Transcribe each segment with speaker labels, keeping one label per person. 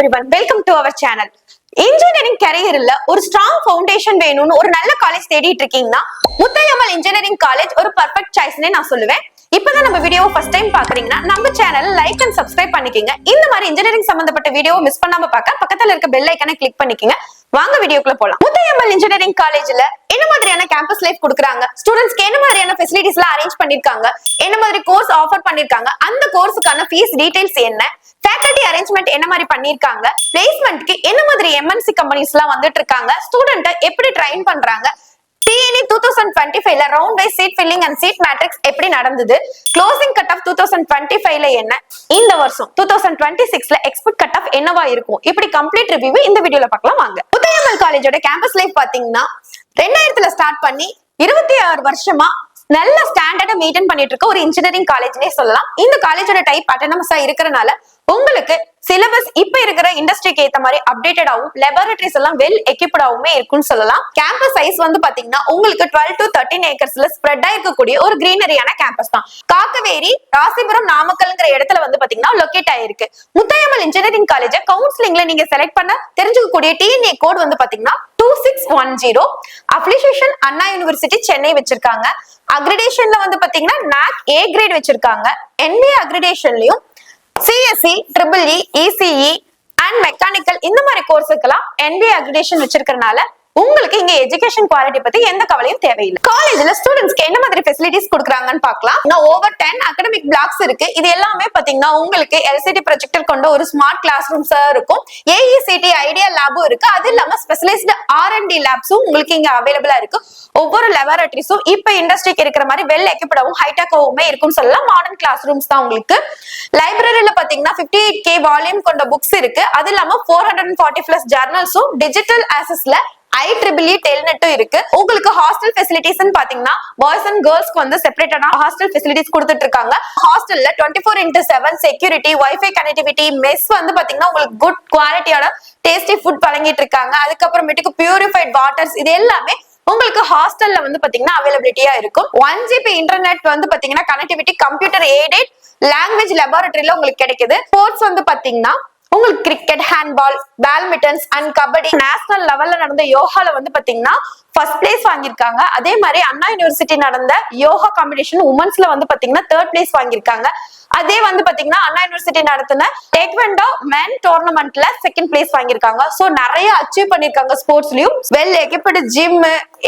Speaker 1: everyone, welcome to our channel. Engineering கரியர்ல ஒரு strong foundation வேணும்னு ஒரு நல்ல காலேஜ் தேடிட்டு இருக்கீங்கன்னா முத்தையம்மாள் இன்ஜினியரிங் காலேஜ் ஒரு பெர்ஃபெக்ட் சாய்ஸ்னே நான் சொல்லுவேன். இப்பதான் நம்ம வீடியோவை ஃபர்ஸ்ட் டைம் பாக்குறீங்கன்னா நம்ம சேனல் லைக் அண்ட் சப்ஸ்கிரைப் பண்ணிக்கங்க. இந்த மாதிரி இன்ஜினியரிங் சம்பந்தப்பட்ட வீடியோவை மிஸ் பண்ணாம பார்க்க பக்கத்துல இருக்க பெல் ஐகானை கிளிக் பண்ணிக்கங்க. வாங்க வீடியோக்குள்ள போலாம். முத்தையம்மாள் இன்ஜினியரிங் காலேஜ்ல என்ன மாதிரியான கேம்பஸ் லைஃப் கொடுக்குறாங்க, ஸ்டூடெண்ட்ஸ்க்கு என்ன மாதிரியான ஃபெசிலிட்டிஸ் எல்லாம் அரேஞ்ச் பண்ணிருக்காங்க, என்ன மாதிரி கோர்ஸ் ஆஃபர் பண்ணிருக்காங்க, அந்த கோர்ஸுக்கான ஃபீஸ் டீடைல்ஸ் என்ன, ஃபேக்கல்டி அரேஞ்ச்மெண்ட் என்ன மாதிரி பண்ணிருக்காங்க, பிளேஸ்மெண்ட்க்கு என்ன மாதிரி எம்என்சி கம்பெனிஸ் எல்லாம் வந்துட்டு இருக்காங்க, ஸ்டூடெண்ட்டை எப்படி ட்ரெயின் பண்றாங்க, TNE 2025ல round wise seat filling and seat matrix எப்படி நடந்தது, க்ளோசிங் கட் ஆஃப் 2025ல என்ன, இந்த வருஷம் 2026ல எக்ஸ்பெக்ட் கட் ஆஃப் என்னவா இருக்கும், இப்படி கம்ப்ளீட் ரிவ்யூ இந்த வீடியோல பார்க்கலாம் வாங்க. முத்தையம்மாள் காலேஜோட கேம்பஸ் லைஃப் பாத்தீங்கன்னா 2000ல ஸ்டார்ட் பண்ணி 26 வருஷமா நல்ல ஸ்டாண்டர்டை மெயின்டைன் பண்ணிட்டு இருக்க ஒரு இன்ஜினியரிங் காலேஜ்னே சொல்லலாம். இந்த காலேஜோட டைப் அட்டானமஸா இருக்கறனால உங்களுக்கு சிலபஸ் இப்ப இருக்கிற இண்டஸ்ட்ரிக்கு ஏத்த மாதிரி அப்டேட்டடாவும் லேபரட்டரிஸ் எல்லாம் வெல் எக்யூப்டாவுமே இருக்குன்னு சொல்லலாம். கேம்பஸ் சைஸ் வந்து பாத்தீங்கன்னா உங்களுக்கு 12 to 13 ஏக்கர்ஸ்ல ஸ்ப்ரெட் ஆயிருக்கக்கூடிய ஒரு கிரீனரியான கேம்பஸ் தான். காக்கவேரி, ராசிபுரம், நாமக்கல்ங்கிற இடத்துல வந்து பாத்தீங்கன்னா லொகேட் ஆயிருக்கு. முத்தையம்மாள் இன்ஜினியரிங் காலேஜ் கவுன்சிலிங்ல நீங்க செலக்ட் பண்ண தெரிஞ்சுக்கக்கூடிய TNA கோட் வந்து பாத்தீங்கன்னா 2610. அப்ளிகேஷன் அண்ணா யூனிவர்சிட்டி சென்னை வச்சிருக்காங்க. அக்ரிடேஷன்ல வந்து பாத்தீங்கன்னா NAC A கிரேட் வச்சிருக்காங்க. NBA அக்ரிடேஷன்லயும் CSE, EEE, ECE and mechanical இந்த மாதிரி கோர்ஸுக்கெல்லாம் NBA அக்ரிடேஷன் வச்சிருக்கறனால உங்களுக்கு இங்க எஜுகேஷன் குவாலிட்டி பத்தி எந்த கவலையும் தேவையில்லை. காலேஜ்ல ஸ்டூடெண்ட்ஸ்க்கு என்ன மாதிரி ஃபெசிலிட்டிஸ் கொடுக்குறாங்கன்னு பார்க்கலாம். ஓவர் 10 அகாடமிக் பிளாக்ஸ் இருக்கு. இது எல்லாமே பாத்தீங்கன்னா உங்களுக்கு LCD ப்ரொஜெக்டர் கொண்ட ஒரு ஸ்மார்ட் கிளாஸ் ரூம்ஸா இருக்கும். AECT ஐடியா லேபும் இருக்கு. அது இல்லாம ஸ்பெஷலைஸ்டு R&D லேப்ஸும் உங்களுக்கு இங்க அவைலபிளா இருக்கு. ஒவ்வொரு லேபரட்டரிஸும் இப்ப இண்டஸ்ட்ரிக்கு இருக்கிற மாதிரி வெல் எக்யூப்டாவும் ஹைடெக்காவுமே இருக்கும்னு சொல்லலாம். மாடர்ன் கிளாஸ் ரூம்ஸ் தான் உங்களுக்கு. லைப்ரரியில பாத்தீங்கன்னா 58K வால்யூம் கொண்ட புக்ஸ் இருக்கு. அது இல்லாம 440+ ஜர்னல்ஸும் டிஜிட்டல் ஆக்சஸ்ல IEEE டெல்நெட்டும் இருக்கு. உங்களுக்கு ஹாஸ்டல் ஃபெசிலிட்டிஸ் பாத்தீங்கன்னா பாய்ஸ் அண்ட் கேர்ள்ஸ்க்கு வந்து செப்பரேட்டான ஹாஸ்டல் ஃபெசிலிட்டிஸ் கொடுத்துட்டு இருக்காங்க. ஹாஸ்டல்ல 24x7 security, wifi connectivity, mess வந்து பாத்தீங்கன்னா உங்களுக்கு குட் குவாலிட்டியோட டேஸ்டி ஃபுட் வழங்கிட்டு இருக்காங்க. அதுக்கப்புறமேட்டுக்கு பியூரிஃபைட் வாட்டர்ஸ், இது எல்லாமே உங்களுக்கு ஹாஸ்டல்ல வந்து பாத்தீங்கன்னா அவைலபிலிட்டியா இருக்கும். 1 GB இன்டர்நெட் வந்து பாத்தீங்கன்னா கனெக்டிவிட்டி, கம்ப்யூட்டர் எய்டட் லாங்குவேஜ் லேபரட்டரியில உங்களுக்கு கிடைக்குது. ஸ்போர்ட்ஸ் வந்து பாத்தீங்கன்னா உங்களுக்கு cricket, handball, badmintons and kabaddi, national லெவல்ல நடந்த யோகால வந்து பாத்தீங்கன்னா ஃபர்ஸ்ட் பிளேஸ் வாங்கியிருக்காங்க. அதே மாதிரி அண்ணா யூனிவர்சிட்டி நடந்த யோகா காம்படிஷன் உமன்ஸ்ல வந்து பாத்தீங்கன்னா 3rd பிளேஸ் வாங்கியிருக்காங்க. அதே வந்து பாத்தீங்கன்னா அண்ணா யூனிவர்சிட்டி நடத்தின டேக்வெண்டோ மென் டோர்னமெண்ட்ல 2nd பிளேஸ் வாங்கியிருக்காங்க. சோ நிறைய அச்சீவ் பண்ணிருக்காங்க ஸ்போர்ட்ஸ்லயும். வெல் எக்யூப்டு ஜிம்,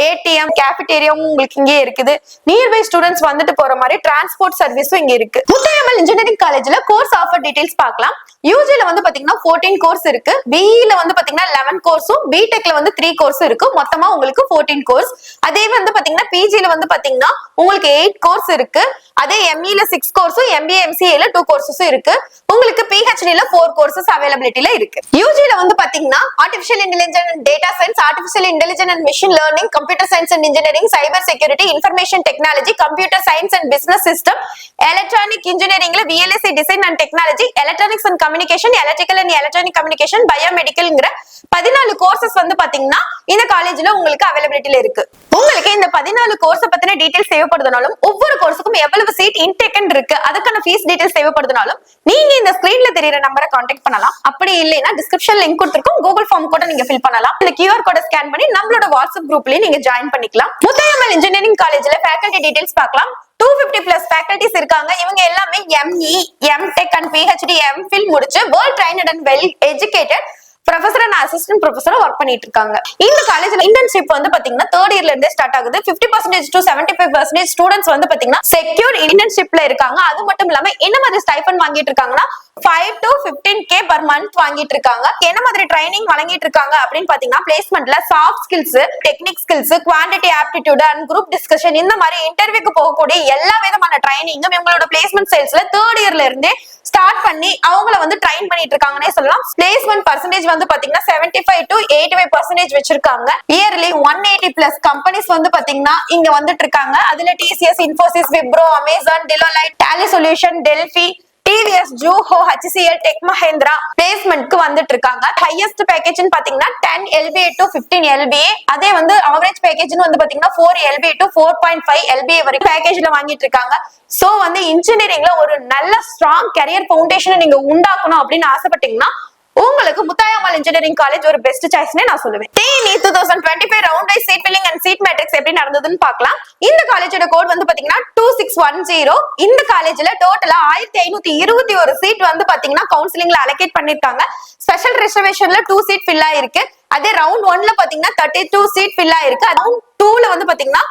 Speaker 1: ATM, கேஃபிடேரியாவும் உங்களுக்கு இங்கே இருக்குது. நியர்பை ஸ்டூடெண்ட்ஸ் வந்துட்டு போற மாதிரி டிரான்ஸ்போர்ட் சர்வீஸும் இங்க இருக்கு. முத்தையம்மாள் இன்ஜினியரிங் காலேஜ்ல கோர்ஸ் ஆஃபர் டீடைல்ஸ் பார்க்கலாம். யூஜில வந்து பாத்தீங்கன்னா 14 கோர்ஸ் இருக்கு. BE-ல வந்து பாத்தீங்கன்னா 11 கோர்ஸும், BTech-ல வந்து 3 கோர்ஸ் இருக்கு. மொத்தமா உங்களுக்கு 14 கோர்ஸ். அதே வந்து பாத்தீங்கன்னா PG-ல வந்து பாத்தீங்கன்னா உங்களுக்கு 8 கோர்ஸ் இருக்கு. அதே ME-ல 6 கோர்ஸும், MBA MCA-ல 2 கோர்ஸஸும் இருக்கு. உங்களுக்கு PhD-ல 4 கோர்சஸ் அவைலபிலிட்டில இருக்கு. UG-ல வந்து பாத்தீங்கன்னா artificial intelligence and data science, artificial intelligence and machine learning, computer science and engineering, cyber security, information technology, computer science and business system, electronic இன்ஜினியரிங்ல VLSI design and technology, electronics and communication, electrical and electronic communication, பயோமெடிக்கல்ங்கிற 14 courses வந்து பாத்தீங்கன்னா இந்த காலேஜ்ல உங்களுக்கு அவைலபிலிட்டில இருக்கு. உங்களுக்கு இந்த 14 கோர்ஸ் பத்தின டீடைல்ஸ் தேவைப்படுதுனாலும், ஒவ்வொரு கோர்ஸுக்கும் எவ்வளவு சீட் இன்டேக் இருக்கு, அதுக்கான ஃபீஸ் டீடைல்ஸ் தேவைப்படுதுனாலும் நீங்க இந்த ஸ்கிரீன்ல தெரியற நம்பரை கான்டாக்ட் பண்ணலாம். அப்படி இல்லைன்னா டிஸ்கிரிப்ஷன் லிங்க் கொடுத்திருக்கோம், கூகுள் ஃபார்ம் கூட நீங்க ஃபில் பண்ணலாம். இந்த QR கோட ஸ்கேன் பண்ணி நம்மளோட வாட்ஸ்அப் குரூப்லயே நீங்க ஜாயின் பண்ணிக்கலாம். முத்தையம்மாள் இன்ஜினியரிங் காலேஜ்ல ஃபேக்கல்டி டீடைல்ஸ் பார்க்கலாம். 250+ ஃபேக்கல்டிஸ் இருக்காங்க. இவங்க எல்லாமே ME, MTech and PhD, MPhil முடிச்சு world trained and well educated professor and assistant ப்ரொஃபசரா ஒர்க் பண்ணிட்டு இருக்காங்க. இந்த காலேஜ்ல இன்டர்ன்ஷிப் வந்து பாத்தீங்கன்னா 3rd இயர்ல இருந்தே ஸ்டார்ட் ஆகுது. 50% to 75% ஸ்டூடெண்ட்ஸ் வந்து பாத்தீங்கன்னா செக்யூர் இன்டர்ன்ஷிப்ல இருக்காங்க. அது மட்டும் இல்லாம என்ன மாதிரி ஸ்டைபண்ட் வாங்கிட்டு இருக்காங்கன்னா 5 to 15K per month வாங்கிட்டு இருக்காங்க. என்ன மாதிரி ட்ரைனிங் வழங்கிட்டு இருக்காங்க அப்படின்னு பாத்தீங்கன்னா பிளேஸ்மெண்ட்ல soft skills, technic skills, quantity aptitude and group discussion, இந்த மாதிரி இன்டர்வியூக்கு போகக்கூடிய எல்லா விதமான ட்ரைனிங்கும் இவங்களோட பிளேஸ்மெண்ட் சேல்ஸ்ல 3rd இயர்ல இருந்தே ஸ்டார்ட் பண்ணி அவங்கள வந்து ட்ரைன் பண்ணிட்டு இருக்காங்கன்னே சொல்லலாம். பிளேஸ்மெண்ட் பர்சன்டேஜ் வந்து பாத்தீங்கன்னா 75 to 85% வச்சிருக்காங்க. இயர்லி 180+ கம்பெனிஸ் வந்து பாத்தீங்கன்னா இங்க வந்துட்டு இருக்காங்க. அதுல TCS, Infosys, Wipro, Amazon, Deloitte, Tally Solution, Delphi, TVS, Juho, HCL, Tech Mahindra பிளேஸ்மென்ட்க்கு வந்துட்டு இருக்காங்க. ஹையஸ்ட் பேக்கேஜ்னு பாத்தீங்கன்னா 10 LBA to 15 LBA. அதே வந்து ஆவரேஜ் பேக்கேஜ்னு வந்து பாத்தீங்கன்னா 4 LBA to 4.5 LBA வரைக்கும் பேக்கேஜ்ல வாங்கிட்டு இருக்காங்க. சோ வந்து இன்ஜினியரிங்ல ஒரு நல்ல ஸ்ட்ராங் கரியர் ஃபவுண்டேஷனை நீங்க உண்டாக்கணும் அப்படின்னு ஆசைப்பட்டீங்கன்னா உங்களுக்கு முத்தாயம்மாள் இன்ஜினியரிங் காலேஜ் ஒரு பெஸ்ட் சாய்ஸ்னே நான் சொல்லுவேன். TNE 2025 round wise seat filling and seat matrix எப்படி நடந்ததுன்னு பார்க்கலாம். இந்த காலேஜோட கோட் வந்து பாத்தீங்கன்னா 2610. இந்த காலேஜ்ல டோட்டலா 1521 சீட் வந்து பாத்தீங்கன்னா கவுன்சிலிங்ல அலோகேட் பண்ணிருக்காங்க. ஸ்பெஷல் ரிசர்வேஷன்ல 2 சீட் ஃபில் ஆயிருக்கு. அதே ரவுண்ட் 1ல பாத்தீங்கன்னா 32 சீட் ஃபில் ஆயிருக்கு. ரவுண்ட் 2ல வந்து பாத்தீங்கன்னா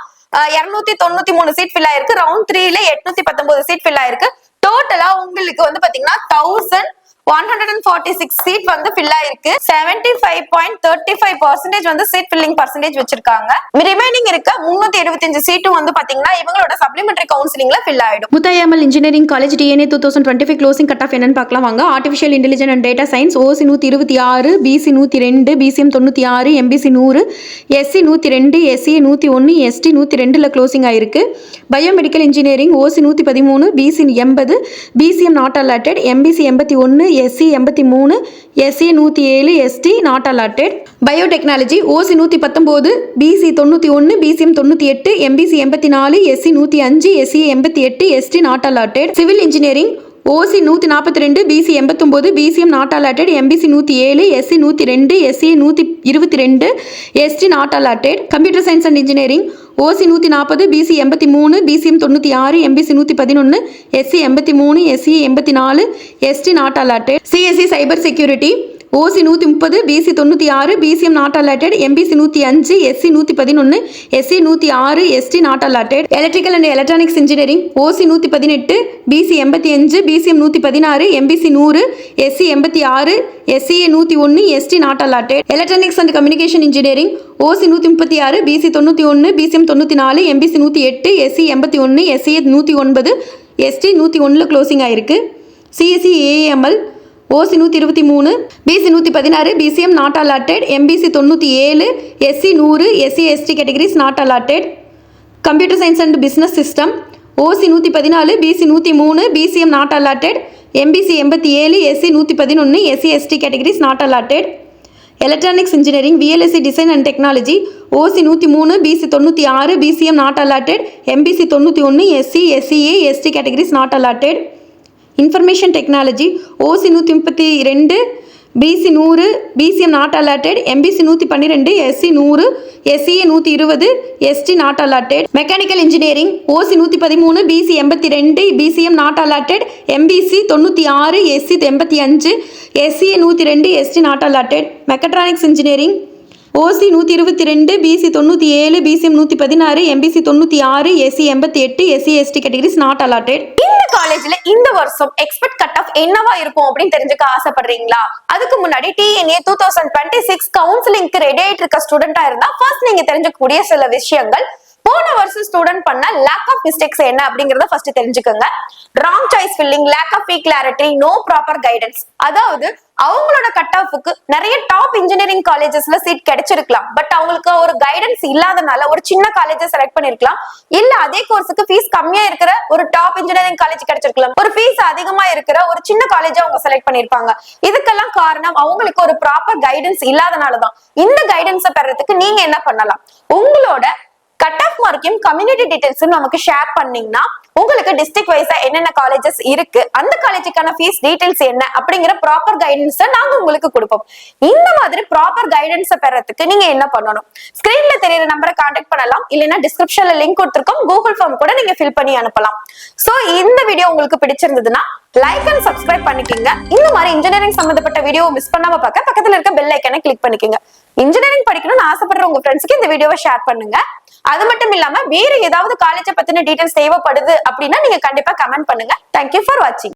Speaker 1: 293 சீட் ஃபில் ஆயிருக்கு. ரவுண்ட் 3ல 819 சீட் ஃபில் ஆயிருக்கு. டோட்டலா உங்களுக்கு வந்து பாத்தீங்கன்னா 1146 சீட் வந்து ஃபில் ஆயிருக்கு. 75.35% வந்து சீட் ஃபில்லிங் பர்சன்டேஜ் வச்சிருக்காங்க. ரிமைனிங் இருக்க 375 சீட்டும் வந்து பாத்தீங்கன்னா இவங்களோட சப்ளிமெண்டரி கவுன்சிலிங்ல ஃபில் ஆயிடும்.
Speaker 2: Muthayammal engineering college TNE 2025 closing cut off என்னன்னு பார்க்கலாம் வாங்க. Artificial intelligence and data science OC 126, BC 102, BCM 96, MBC 100, SC 102, SCA 101, ST 102ல closing ஆயிருக்கு. Biomedical engineering OC 113, BC 80, BCM not allotted, MBC 81, SC 83, SCA 107, ST not allotted. Biotechnology OC 119, BC 91, BCM 98, MBC 84, SC 105, SCA 88, ST not allotted. Civil engineering OC 142, BC 89, BCM not allotted, MBC 107, SC 102, SCA 122, ST not allotted. Computer science and engineering OC 140, BC 83, BCM 96, MBC 111, SC 83, SCA 84, ST not allotted. CSE cyber security OC 130, BC 96, BCM not allotted, MBC 105, SC 111, SC 106, ST not allotted. Electrical and electronics engineering OC 118, BC 85, BCM 116, MBC 100, SC 86, SCA 101, ST not allotted. Electronics and communication engineering OC 136, BC 91, BCM 94, MBC 108, SC 81, SCA 109, ST 101ல closing ஆயிருக்கு. CSE AML OC 123, BC 116, BCM not allotted, MBC 97, SC 100, SC ST categories not allotted. Computer science and business system OC 114, BC 103, BCM not allotted, MBC 87, SC 111, SC ST categories not allotted. Electronics engineering VLSI design and technology OC 103, BC 96, BCM not allotted, MBC 91, SC SCA ST categories not allotted. Information technology OC 132, BC 100, BCM not allotted, MBC 112, SC 100, SCA 120, ST not allotted. Mechanical engineering OC 113, BC 82, BCM not allotted, MBC 96, SC 85, SCA 102, ST not allotted. Mechatronics engineering OC 122, BC 97, BCM 116, MBC 96, SC 88, SC ST categories not allotted.
Speaker 1: இந்த காலேஜ்ல இந்த வருஷம் expect cut off என்னவா இருக்கும் அப்படின்னு தெரிஞ்சுக்க ஆசைப்படுறீங்களா? அதுக்கு முன்னாடி TNE 2026 கவுன்சிலிங்க்கு ரெடி ஆயிட்டு இருக்க ஸ்டூடெண்டா இருந்தா ஃபர்ஸ்ட் நீங்க தெரிஞ்சுக்கக்கூடிய சில விஷயங்கள். போன வருஷம் ஸ்டூடெண்ட் பண்ண லேக் ஆஃப் மிஸ்டேக்ஸ் என்ன அப்படிங்கறத ஃபர்ஸ்ட் தெரிஞ்சுக்கோங்க. Wrong choice filling, lack of clarity, no proper guidance. அதாவது அவங்களோட கட் ஆஃப்க்கு நிறைய டாப் இன்ஜினியரிங் காலேஜஸ்ல சீட் கிடைச்சிருக்கலாம். பட் அவங்களுக்கு ஒரு கைடன்ஸ் இல்லாதனால ஒரு சின்ன காலேஜை செலக்ட் பண்ணிருக்கலாம். இல்ல அதே கோர்ஸுக்கு ஃபீஸ் கம்மியா இருக்கிற ஒரு டாப் இன்ஜினியரிங் காலேஜ் கிடைச்சிருக்கலாம். ஒரு ஃபீஸ் அதிகமா இருக்கிற ஒரு சின்ன காலேஜ் அவங்க செலக்ட் பண்ணிருப்பாங்க. இதுக்கெல்லாம் காரணம் அவங்களுக்கு ஒரு ப்ராப்பர் கைடன்ஸ் இல்லாதனாலதான். இந்த கைடன்ஸை பெறதுக்கு நீங்க என்ன பண்ணலாம்? உங்களோட கட் ஆஃப் மார்க்கையும் கம்யூனிட்டி டீடைல்ஸ் நமக்கு ஷேர் பண்ணீங்கன்னா உங்களுக்கு டிஸ்ட்ரிக்ட் வைஸா என்னென்ன காலேஜஸ் இருக்கு, அந்த காலேஜுக்கான ஃபீஸ் டீடைல்ஸ் என்ன அப்படிங்கிற ப்ராப்பர் கைடன்ஸ் நாங்க உங்களுக்கு கொடுப்போம். இந்த மாதிரி ப்ராப்பர் கைடன்ஸ் பெறதுக்கு நீங்க என்ன பண்ணணும்? ஸ்கிரீன்ல தெரியற நம்பரை கான்டாக்ட் பண்ணலாம். இல்லைன்னா டிஸ்கிரிப்ஷன்ல லிங்க் கொடுத்திருக்கோம். கூகுள் ஃபார்ம் கூட நீங்க ஃபில் பண்ணி அனுப்பலாம். சோ இந்த வீடியோ உங்களுக்கு பிடிச்சிருந்ததுன்னா லைக் அண்ட் சப்ஸ்கிரைப் பண்ணிக்கோங்க. இந்த மாதிரி இன்ஜினியரிங் சம்பந்தப்பட்ட வீடியோ மிஸ் பண்ணாம பார்க்க பக்கத்துல இருக்க பெல் ஐக்கனை கிளிக் பண்ணிக்கோங்க. இன்ஜினியரிங் படிக்கணும்னு ஆசைப்படுற உங்க ஃப்ரெண்ட்ஸ்க்கு இந்த வீடியோவை ஷேர் பண்ணுங்க. அது மட்டும் இல்லாம வேற ஏதாவது காலேஜை பத்தின டீடைல்ஸ் தேவைப்படுது அப்படின்னா நீங்க கண்டிப்பா கமெண்ட் பண்ணுங்க. தேங்க்யூ ஃபார் வாட்சிங்.